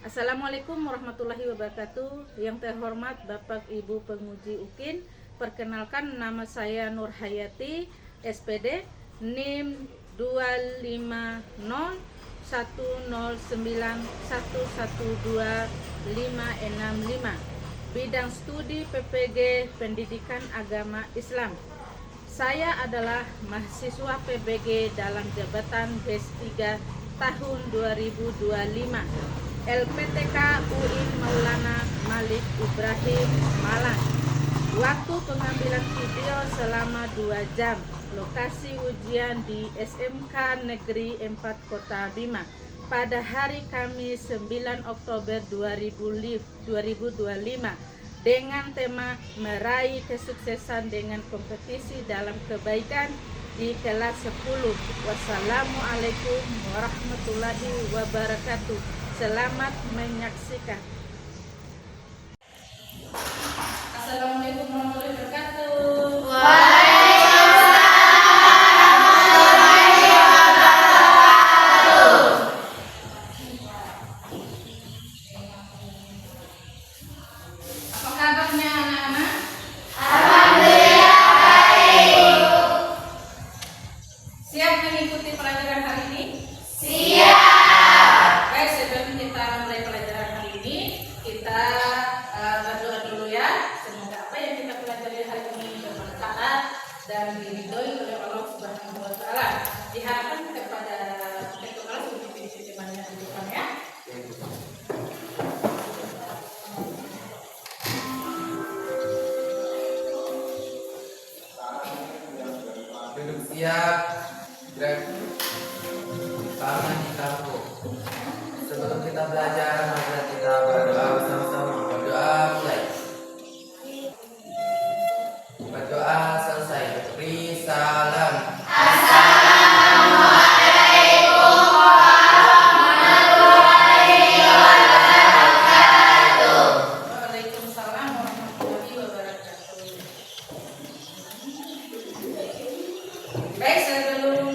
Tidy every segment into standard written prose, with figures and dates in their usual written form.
Assalamualaikum warahmatullahi wabarakatuh. Yang terhormat Bapak Ibu Penguji UKIN, perkenalkan nama saya Nur Hayati, SPD, NIM 25010911265, bidang studi PPG Pendidikan Agama Islam. Saya adalah mahasiswa PBG dalam jabatan BES 3 tahun 2025, LPTK UIN Maulana Malik Ibrahim Malang. Waktu pengambilan video selama 2 jam. Lokasi ujian di SMK Negeri 4 Kota Bima pada hari Kamis 9 Oktober 2025 dengan tema meraih kesuksesan dengan kompetisi dalam kebaikan di kelas 10. Wassalamualaikum warahmatullahi wabarakatuh. Selamat menyaksikan. Assalamualaikum warahmatullahi wabarakatuh. Apa kabarnya anak-anak? Siap mengikuti pelajaran hari ini? Baik, sebelum kita mulai pelajaran hari ini, kita berdoa dulu ya. Semoga apa yang kita pelajari hari ini bermanfaat dan diridhoi oleh Allah Subhanahu wa Ta'ala. Diharapkan kepada Allah untuk diterima kehidupan ya. Duduk siap, gerak tangan ditampuk. Sebelum kita belajar, mari kita berdoa bersama-sama. Berdoa mulai. Berdoa selesai. Beri salam. Waalaikumsalam warahmatullahi wabarakatuh. Baik, sebelum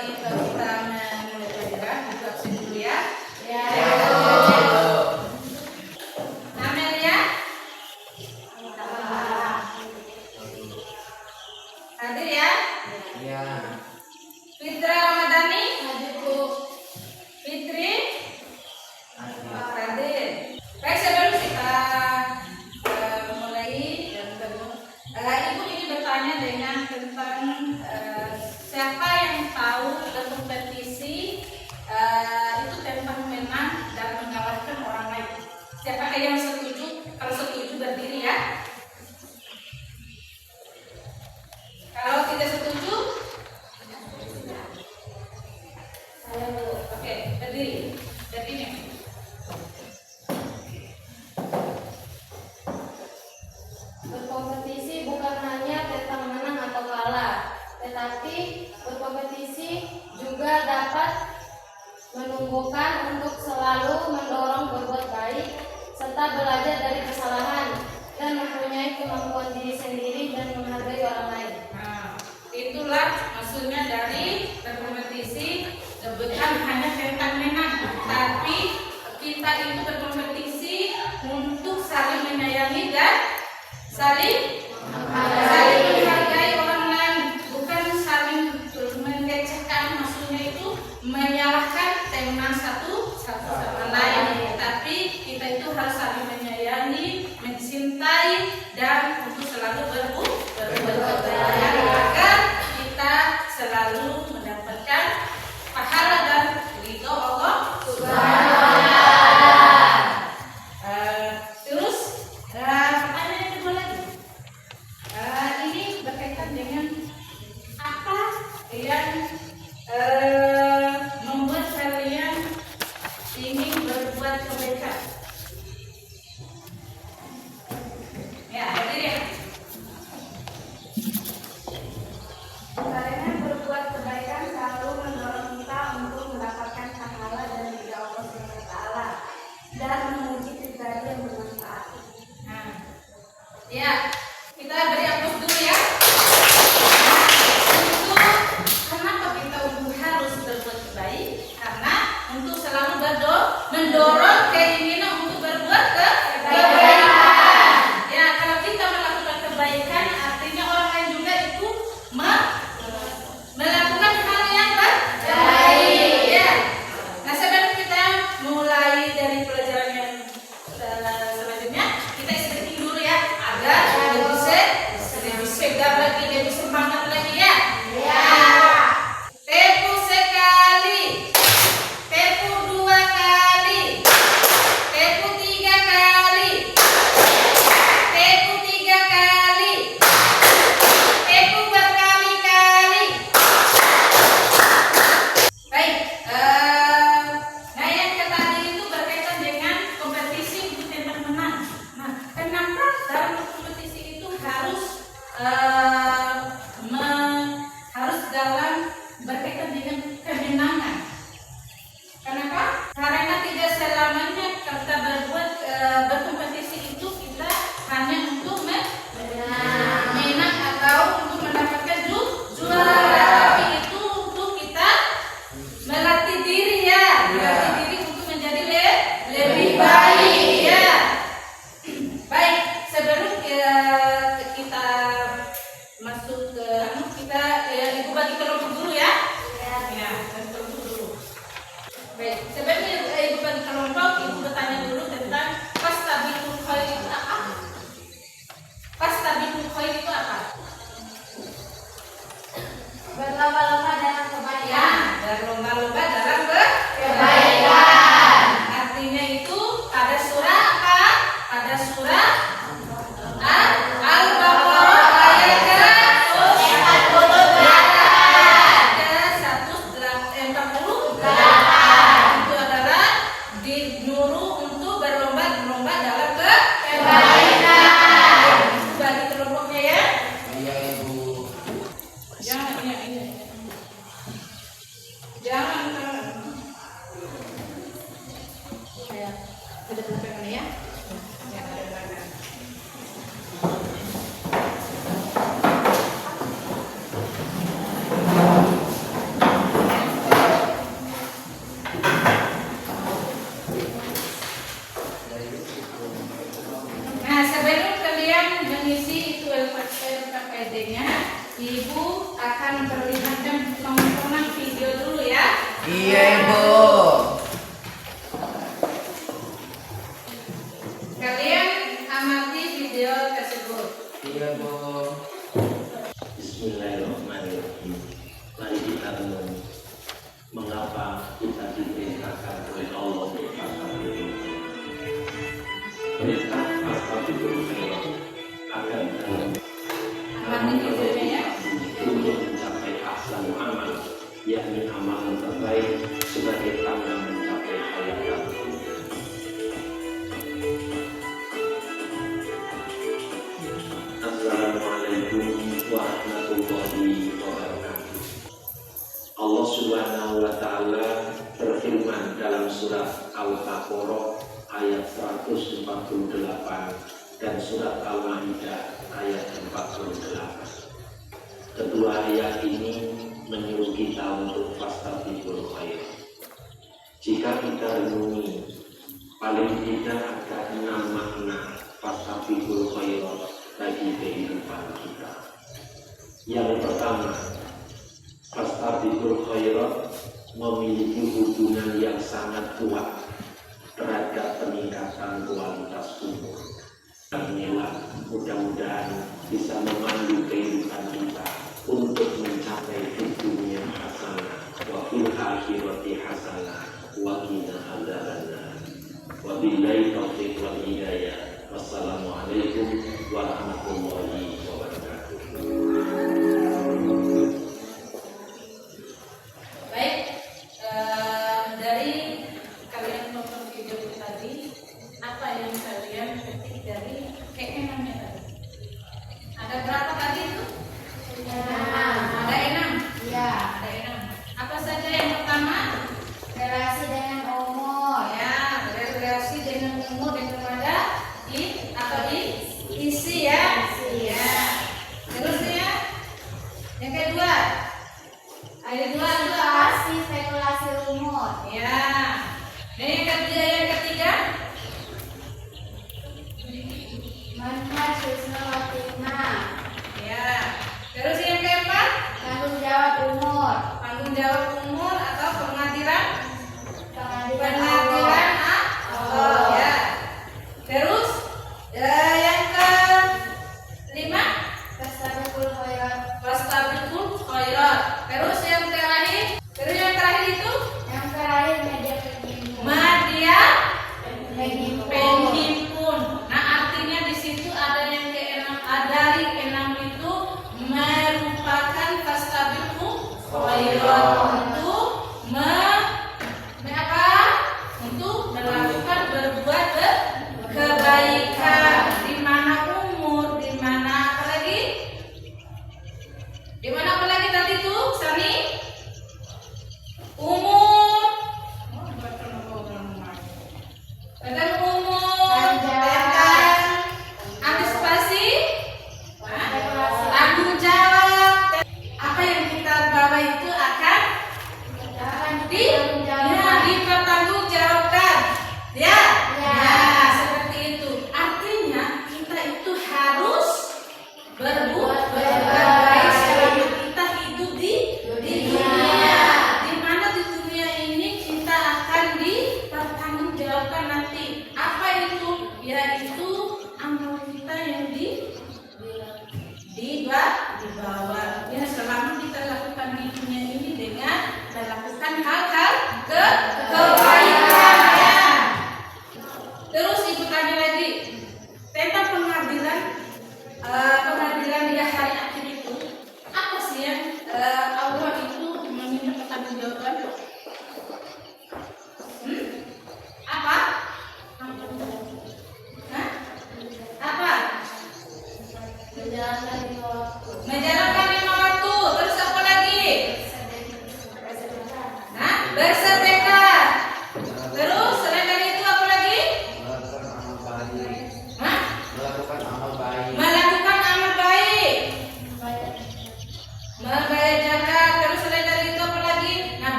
kita mulai pelajaran, kita absen dulu ya. Amelia, hadir ya. Ya. Fitra Ramadhani, Fitri, hadir. Baik, sebelum kita mulai dan Ibu ini bertanya dengan tentang siapa yang tahu berkompetisi itu tentang menang dan mengalahkan orang lain. Siapa yang setuju? Kalau setuju berdiri ya. Kalau tidak setuju, oke, berdiri. Berdiri. Berkompetisi bukan hanya tentang menang atau kalah, tetapi berkompetisi juga dapat menumbuhkan untuk selalu mendorong berbuat baik serta belajar dari kesalahan dan mempunyai kemampuan diri sendiri dan menghargai orang lain. Nah, itulah maksudnya dari berkompetisi, bukan hanya tentang menang, tapi kita itu berkompetisi untuk saling menyayangi dan saling menghargai orang lain, bukan saling mengecehkan. Maksudnya itu menyalahkan teman satu sama lain, tapi kita itu harus saling menyayangi, mencintai, dan untuk selalu berbuat baik agar kita selalu mendapatkan pahala dan ridho Allah Subhanahu wa Ta'ala. Terus pertanyaan yang kedua lagi, ini berkaitan dengan apa yang membuat kalian ingin berbuat kebaikan. Ya, hadir ya. Karena berbuat kebaikan selalu mendorong kita untuk mendapatkan pahala dari Allah SWT dan menguji pribadi yang bermanfaat. Nah, ya, kita beri aplaus dulu ya. Itu kenapa kita harus berbuat baik? Karena untuk selalu berdoa mendorong keinginan untuk berbuat kebaikan. Ya, kalau kita melakukan kebaikan, artinya orang lain juga itu melakukan hal yang baik. Ya. Nah, sebelum kita mulai dari pelajaran yang selanjutnya, kita istirahat dulu ya, agar lebih segar lagi, lebih semangat lagi ya. Ya. Tepu sekali, tepu 2 kali, tepu 3 kali, tepu 3 kali, tepu berkali-kali. Baik, nah yang tadi itu berkaitan dengan kompetisi untuk tentang menang. Nah, kenapa dalam kompetisi itu harus dalam berkaitan dengan kemenangan? Kenapa? Karena tidak selamanya kita berkompetisi itu kita hanya untuk menang atau untuk mendapatkan juara, tapi itu untuk kita melatih diri ya, melatih diri untuk menjadi lebih baik ya. Baik, sebelum kita masuk ke kita ibu bagi kelompok dulu ya. Ya, kelompok dulu. Baik, sebelum ibu bagi kelompok, ibu bertanya dulu tentang fastabiqul khair itu apa? Fastabiqul khair itu apa? Berlomba-lomba dalam kebaikan. Ya, berlomba-lomba dalam kebaikan. Artinya itu pada surah apa? Pada surah Al-Baqarah ayat ke-148. Itu adalah dinyuruh untuk berlomba-lomba dalam kebaikan. Itu bagi kelompoknya ya. Iya ibu. Jangan ini. Jangan ya. Ada belakang ya. Ya, ada belakang. Nah, sebelum kalian mengisi itu LKPD-nya, Ibu akan memperlihatkan tontonan video dulu ya. Iya ibu. Kalian amati video tersebut. Iya bu. Bismillahirrahmanirrahim. Mari kita renung mengapa kita diperintahkan oleh Allah untuk astagfirullah. Perintah astagfirullah agar dalam Amati videonya ya. untuk mencapai ahsan amal, yakni amalan terbaik sebagai tanda mencapai hayat terbaik. Assalamualaikum warahmatullahi wabarakatuh. Allah Subhanahu wa taala berfirman dalam surat Al-Baqarah ayat 148 dan surat Al-Maidah ayat 48. Kedua ayat ini menyuruh kita untuk fastabiqul khair. Jika kita renungi, paling tidak ada 6 makna fastabiqul khair bagi kehidupan kita. Yang pertama, fastabiqul khairat memiliki hubungan yang sangat kuat terhadap peningkatan kualitas umur. Inilah mudah-mudahan bisa memandu kehidupan kita untuk mencapai dunia hasanah wa fil akhirati hasanah wa qina adzabannar. Wabillahi taufiq wal hidayah. Wassalamualaikum warahmatullahi wabarakatuh. Baik, dari kalian nonton video tadi, apa yang kalian ketik dari keenamnya tadi? Ada berapa tadi itu? Ada 6. Ya. Ada 6. Apa saja yang pertama? Relasi dengan umur. Ya, relasi dengan umur dan kepada atau isi ya. Isi. Ya.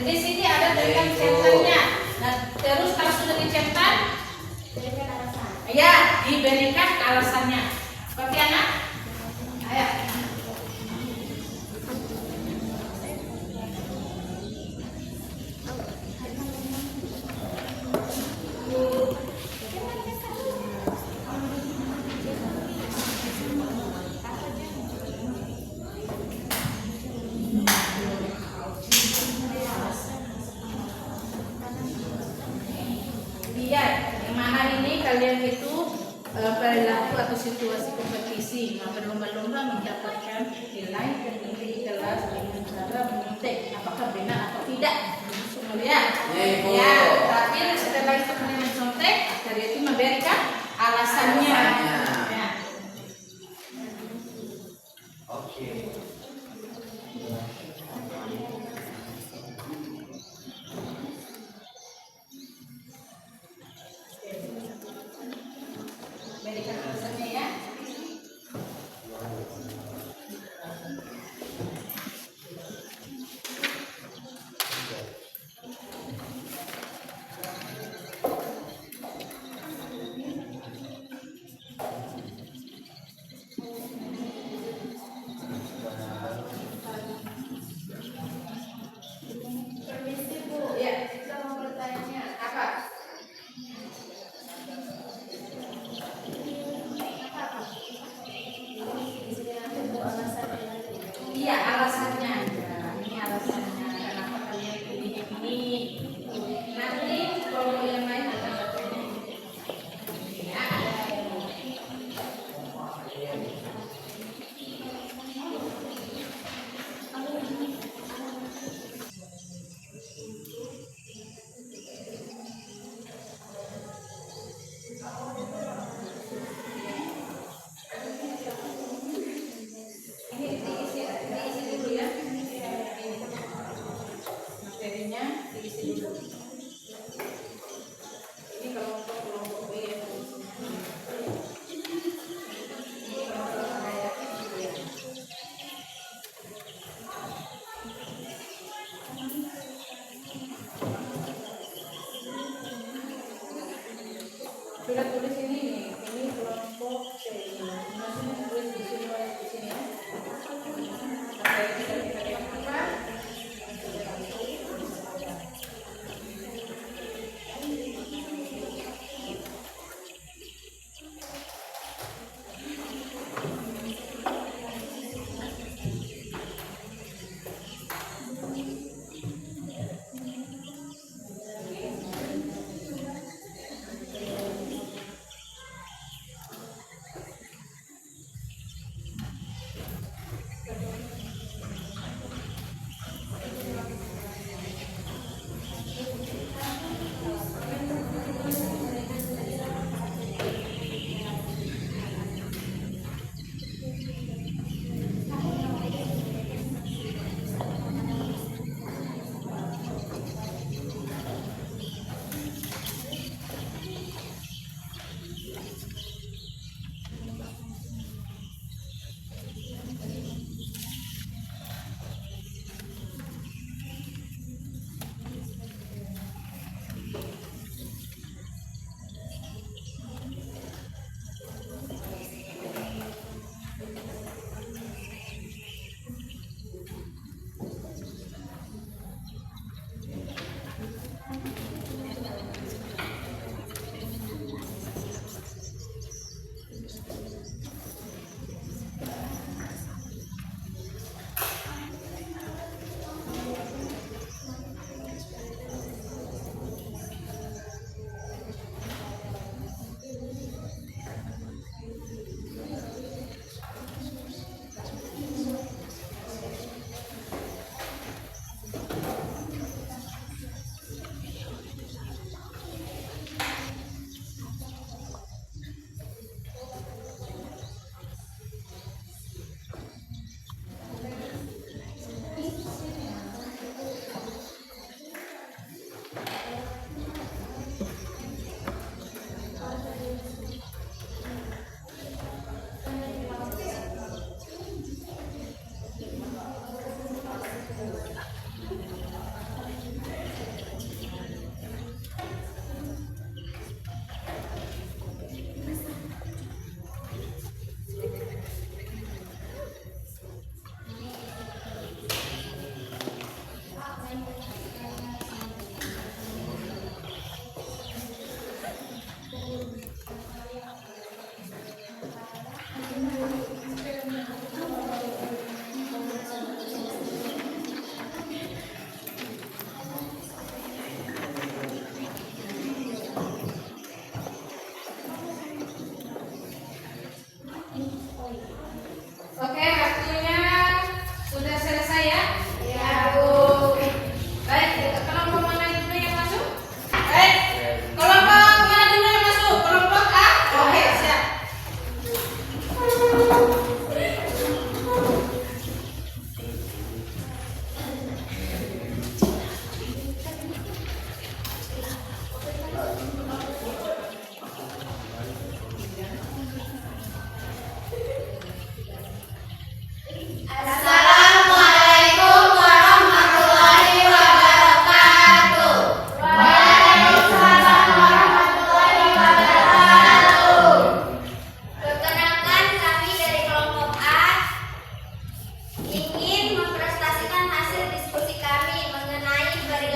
Jadi sini ada dengan centangnya. Nah, terus kalau sudah dicetak, Berikan alasan. ya diberikan alasannya. Seperti anak? Ayo. Lihat, yang mana ini kalian itu perilaku atau situasi kompetisi, berlomba-lomba mendapatkan nilai tertinggi di kelas dengan cara menyuntik apakah benar atau tidak. Semua lihat. Ya, Ibu. Ya, terakhir setelah itu kalian mencontek, dari itu memberikan alasannya. Alasannya. Ya. Oke. Berikan alasannya ya. Permisi Bu, Ya. kita mau bertanya. Apa? Disediakan Bu alasannya nanti. Iya, alasannya. Ya, ini alasannya kenapa kalian pilih ini. Nanti kalau yang lain ada bacanya. Ya, ada. Ini diisi dulu ya. Materinya diisi dulu. Ini kalau untuk kelompok B ya. Ini kalau untuk saya ya. Sudah tulis ini nih. Ini kelompok C. Maksudnya tulis di sini di sini ya. Sampai kita apa?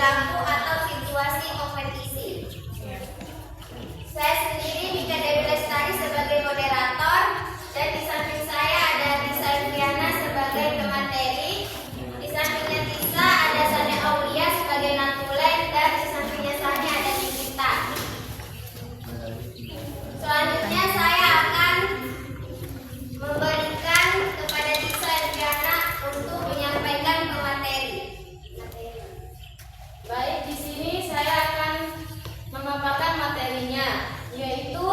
perilaku atau situasi kompetisi. Saya sendiri Mika Dewi Lestari sebagai moderator, dan di samping saya ada Tisa Fiana sebagai pemateri, di sampingnya Tisa ada Sane Aulia sebagai natulen, dan di sampingnya Sane ada Nikita. Selanjutnya saya akan memberikan kepada Tisa Fiana untuk menyampaikan pemateri. Baik, di sini saya akan memaparkan materinya, yaitu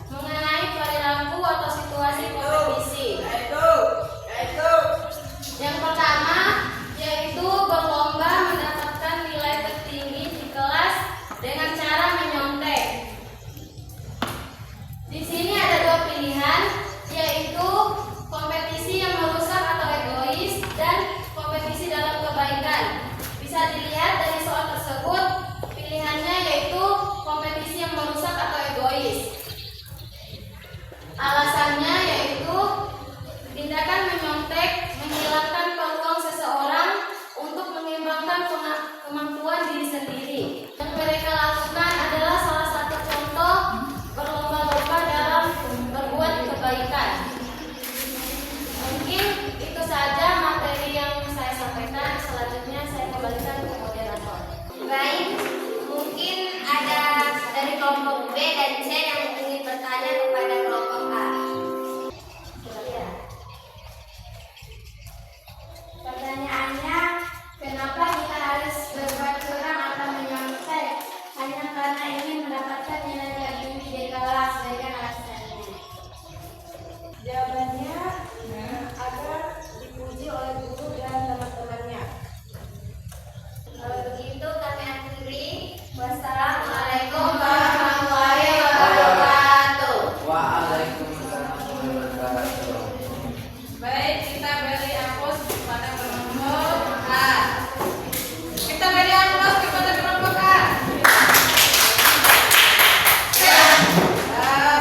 mengenai perilaku atau situasi kompetisi. Yang pertama yaitu berlomba mendapatkan nilai tertinggi di kelas dengan cara menyontek. Di sini ada dua pilihan, yaitu kompetisi yang merusak atau egois dan kompetisi dalam kebaikan. Bisa dilihat dari soal tersebut, pilihannya yaitu kompetisi yang merusak atau egois. Alasannya yaitu tindakan menyontek menghilangkan peluang seseorang untuk mengembangkan kemampuan diri sendiri. Yang mereka lakukan adalah salah satu contoh berlomba-lomba dalam berbuat kebaikan. Mungkin itu saja materi yang saya sampaikan. Selanjutnya saya kembalikan ke moderator. Baik, mungkin ada dari kelompok B dan C yang ingin bertanya kepada kelompok A. Ya. Pertanyaannya, kenapa kita harus berbuat curang atau menyontek? Hanya karena ingin mendapatkan nilai tertinggi di kelas, dengan alasannya. Jawabannya agar dipuji oleh guru dan teman-temannya. Kalau begitu kami akhiri. Wassalamualaikum warahmatullahi wabarakatuh. Waalaikumsalam warahmatullahi wabarakatuh. Baik, kita beri aplaus kepada kelompok A. Kita beri aplaus kepada kelompok A.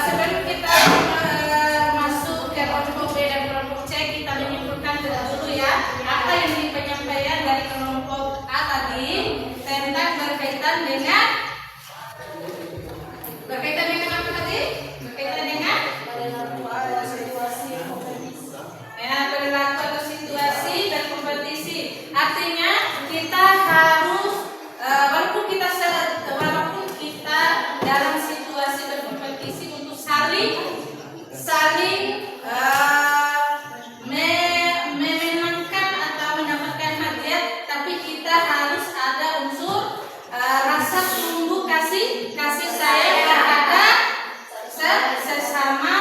Sebelum kita masuk ke kelompok B dan kelompok C, kita menyimpulkan dulu ya apa yang penyampaian dari kelompok A tadi tentang berkaitan dengan apa tadi? Berkaitan dengan perilaku atau situasi dan kompetisi. Artinya kita harus walaupun kita dalam situasi berkompetisi untuk saling memenangkan atau mendapatkan hadiah, tapi kita harus ada unsur rasa sungguh kasih sayang terhadap sesama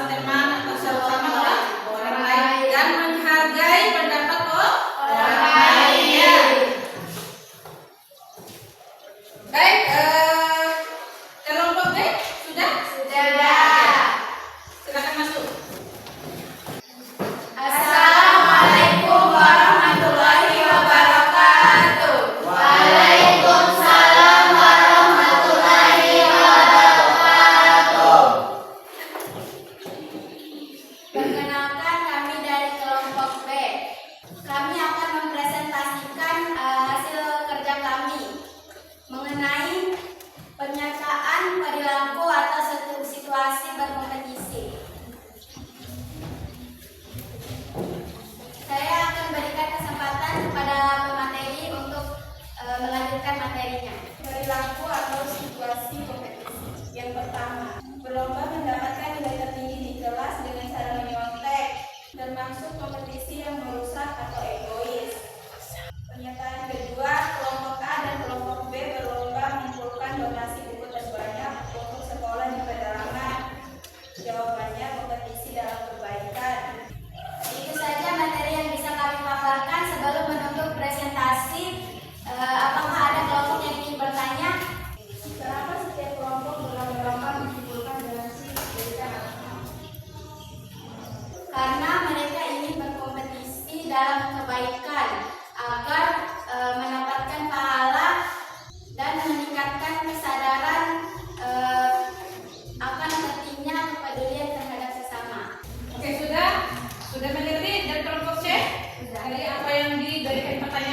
teman atau sesama orang lain, dan menghargai pendapat orang lain. Baik, kelompok B sudah? Silakan masuk. Assalamualaikum warahmatullahi wabarakatuh. Waalaikumsalam warahmatullahi wabarakatuh. Perkenalkan, kami dari kelompok B. Kami akan mempresentasikan hasil kerja kami mengenai pernyataan perilaku atau situasi berkompetisi. Saya akan berikan kesempatan kepada pemateri untuk melanjutkan materinya. Perilaku atau situasi kompetisi. Yang pertama, berlomba mendapatkan nilai tertinggi di kelas dengan cara menyontek, termasuk kompetisi yang merusak atau egois. Pernyataan kedua, kelompok A dan kelompok B berlomba mengumpulkan donasi buku terbanyak untuk sekolah di pedalaman. Jawabannya kompetisi dalam kebaikan. Itu saja materi yang bisa kami paparkan. Sebelum menutup presentasi, apakah ada kelompok yang ingin bertanya? Kenapa setiap kelompok berlomba-lomba mengumpulkan donasi dari anak-anak? Karena mereka ingin berkompetisi dalam kebaikan agar mendapatkan pahala dan meningkatkan kesadaran akan pentingnya kepedulian terhadap sesama. Oke, sudah mengerti dari kelompok C? Dari apa yang diberikan pertanyaan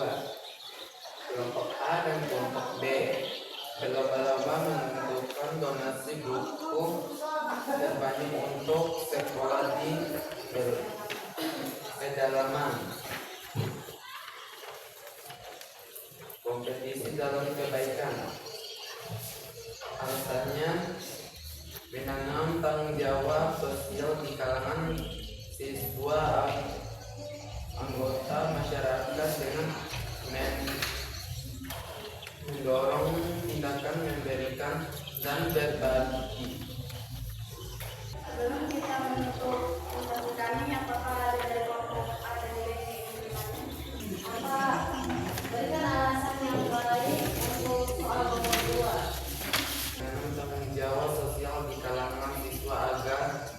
2. Kelompok A dan kelompok B berlomba-lomba menentukan donasi buku terbanyak untuk sekolah di pedalaman. Kompetisi dalam kebaikan. Alasannya menanam tanggung jawab sosial di kalangan siswa anggota masyarakat dengan mendorong tindakan memberikan dan berbagi. Sebelum kita menutup interview kami, apakah ada dari kelompok A dan B yang Apa? Berikan alasan yang baik untuk soal nomor 2. Menanam tanggung jawab sosial di kalangan siswa agar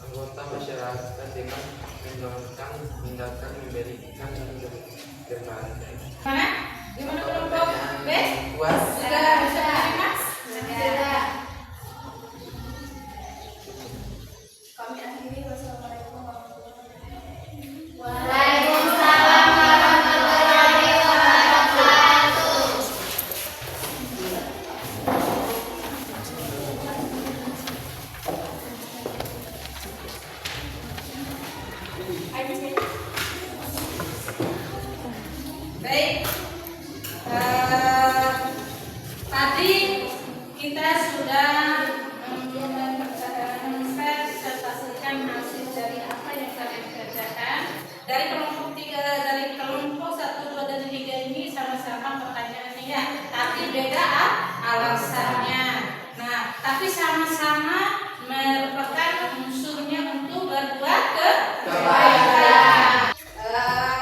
anggota masyarakat dengan mendorong tindakan memberikan dan berbagi. Mana? Gimana kelompok B? Puas. Sudah bisa Mas? Sudah. kami akhiri. Wassalamualaikum warahmatullahi wabarakatuh. Waalaikumsalam warahmatullahi wabarakatuh. Baik. Tadi kita sudah mempresentasikan hasil dari apa yang kalian kerjakan. Dari kelompok 3, dari kelompok 1, 2, dan 3 ini sama-sama pertanyaannya ya, tapi beda alasannya. Nah, tapi sama-sama merupakan unsurnya untuk berbuat kebaikan.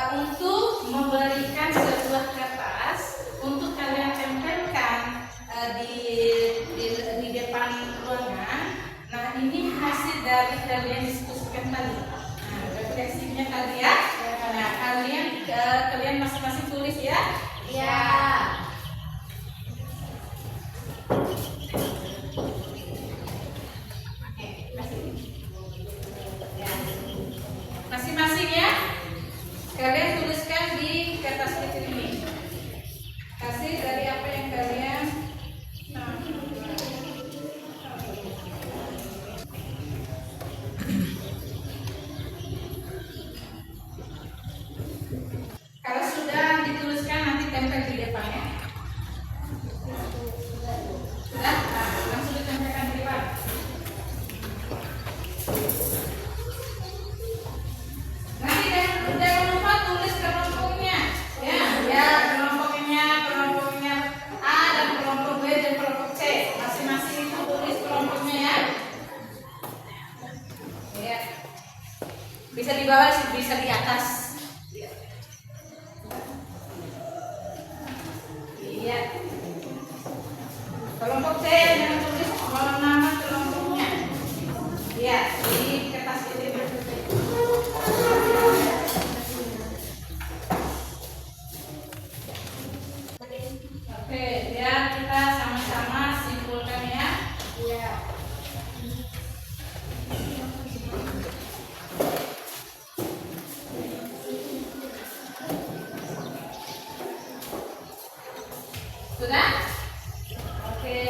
Untuk memberikan sebuah kertas untuk kalian tempelkan di depan ruangan. Nah, ini hasil dari kalian diskusikan tadi. Nah, refleksinya tadi ya. Nah, kalian masing-masing tulis ya. Ya. Masing-masing ya. Kalian tuliskan di kertas kecil ini hasil dari apa yang kalian kalau sudah dituliskan nanti tempel di depannya. Sudah? Nah, langsung ditempelkan di depan. Nanti jangan lupa tulis kelompoknya, ya kelompoknya A dan kelompok B dan kelompok C, masing-masing itu tulis kelompoknya ya. Ya, bisa di bawah, bisa di atas. Iya. Kelompok C jangan tulis nama kelompoknya. Iya, di kertas ini. Oke, biar kita sama-sama simpulkan ya. Iya. Sudah? Oke.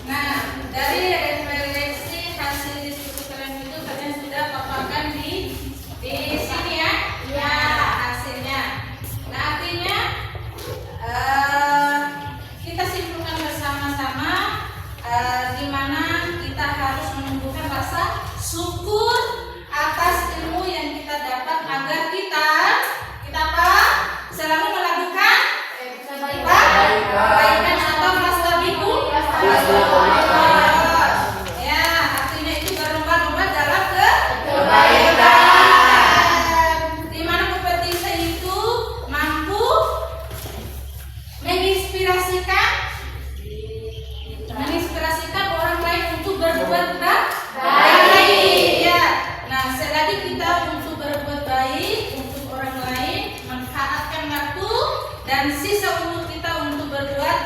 Nah, dari refleksi hasil diskusi kalian itu kalian sudah paparkan di sini ya. Ya, hasilnya. Nah, artinya kita simpulkan bersama-sama di mana kita harus menumbuhkan rasa syukur atas ilmu yang kita dapat agar kita apa? Selalu melakukan kebaikan atau fastabiqul khairat. Ya, artinya itu berlomba-lomba dalam kebaikan. Di mana kompetisi itu mampu menginspirasikan orang lain untuk berbuat baik. Ya. Nah, selagi kita untuk berbuat baik untuk orang lain, manfaatkan waktu dan sisa umur kita untuk berbuat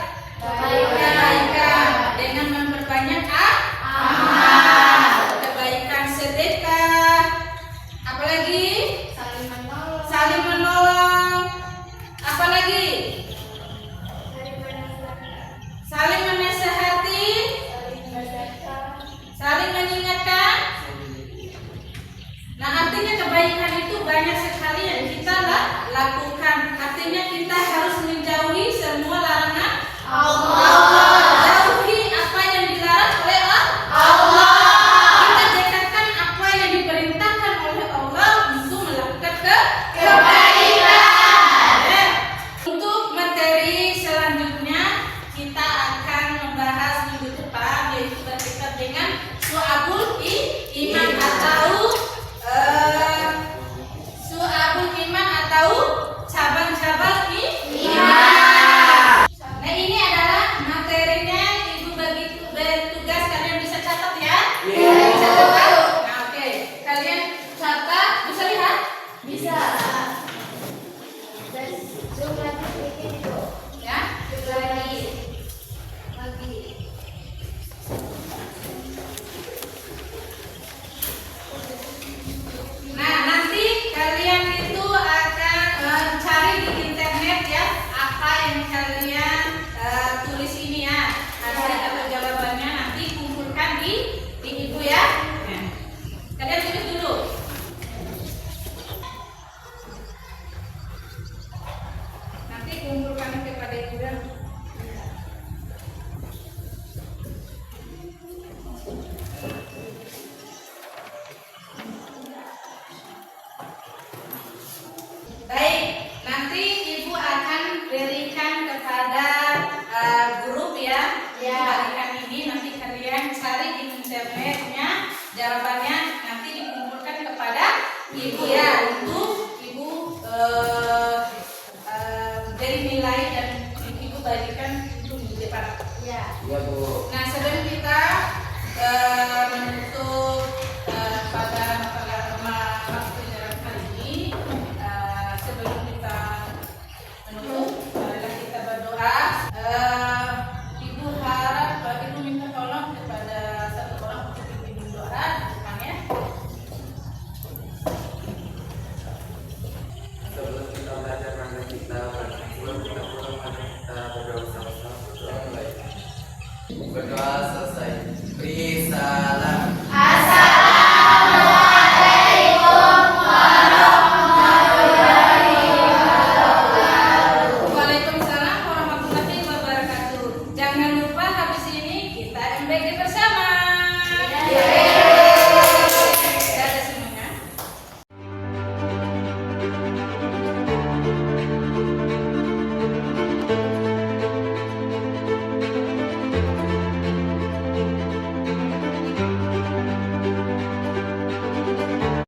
kebaikan dengan memperbanyak amal, kebaikan sedekah, apalagi Saling menolong. kebaikan itu banyak sekali yang kita lakukan. Artinya kita harus menjauhi semua larangan Allah. Jauhi apa yang dilarang oleh Allah. Kita dekatkan apa yang diperintahkan oleh Allah untuk melakukan kebaikan. Untuk materi selanjutnya kita akan membahas minggu depan, yaitu berkaitan dengan Syu'abul Iman atau cabang-cabang iman. Nah, ini adalah materinya. Ibu bagi tugas, kalian bisa catat ya? Bisa catat? Nah, oke. Kalian catat, bisa lihat? Bisa. Zoom lagi bikin itu. Ya? Lagi. Nah, nanti kalian itu akan cari di internet ya apa yang kalian tulis ini ya. Hasil atau jawabannya nanti kumpulkan di ibu ya. Nah, kalian tulis dulu. Nanti kumpulkan kepada ibu ya. Baik, nanti ibu akan berikan kepada grup ya. Bagikan ini nanti kalian cari di internetnya, jawabannya nanti dikumpulkan kepada ibu ya, untuk ibu beri nilai dan ibu bagikan untuk minggu depan. Ya. Iya Bu. Nah, sebelum kita menutup pada mata pelajaran kali ini, sebelum kita menutup, marilah kita berdoa. Ibu harap, ibu minta tolong kepada satu orang untuk pimpin doa depannya. Sebelum kita belajar mana kita sebelum kita pulang mana kita berdoa sama-sama, berdoa mulai. Berdoa selesai. Risalah. Waalaikumsalam warahmatullahi wabarakatuh. Jangan lupa habis ini kita MBG bersama.